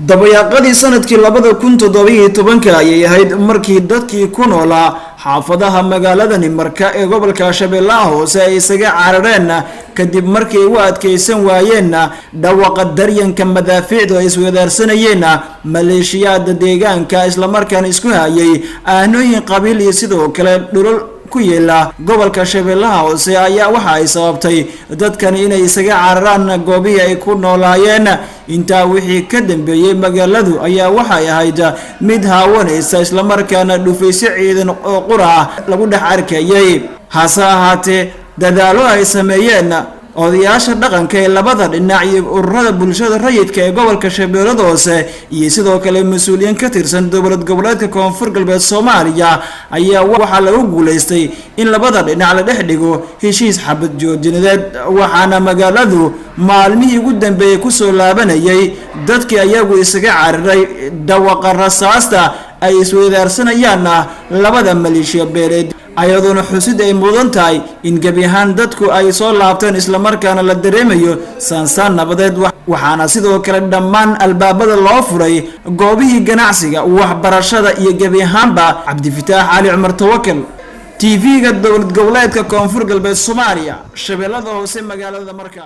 dabayaaqadii sanadkii 2017 ayay ahayd markii dadkii ku noolaa xaafadaha magaaladani marka ee gobolka Shabeellaha Hoose ay isaga carareen kadib markii uu adkeysan waayeen dhawaqa daryanka madaafiicda ay iswadaarsanayeen maleeshiyada deegaanka isla markaana isku hayay aanooyin qabiil iyo sidoo kale dhulal ku yeela gobolka Shabeellaha Hoose ayaa waxa ay sababtay dadkan inay isaga cararaan goobihii ay ku noolaayeen inta wixii ka dambeeyay magaaladu ayaa waxa ay ahayd mid haawanaysa isla markaana dhufaysi ciidan oo qura lagu dhex arkayay hase ahaatee dadaalo ay sameeyeen odayaasha dhaqanka ee labada dhinac iyo ururada bulshada rayidka ee gobolka Shabeellaha Hoose iyo sidoo kale mas'uuliyiin ka tirsan dowlad goboleedka Koonfur Galbeed Soomaaliya ayaa waxa lagu guuleystay in labada dhinac la dhex dhigo heshiis xabad joojineed waxaana magaaladu maalmihii ugu dambeeyay ku soo laabanayay dadkii ayagu isaga cararay dhawaqa rasaasta ay isweydaarsanayaan labada maleeshiya beeleed ayadoona xusid ay mudan tahay in gabi ahaan dadku ay soo laabteen isla markaana la dareemayo sansaan nabadeed waxaana sidoo kale dhammaan albaabada loo furay goobihii ganacsiga waxbarashada iyo gabi ahaanba Cabdifataax Ali Cumar Tawakkal TV-ga dowlad goboleedka Koonfur Galbeed Soomaaliya Shabeellaha Hoose magaalada Marka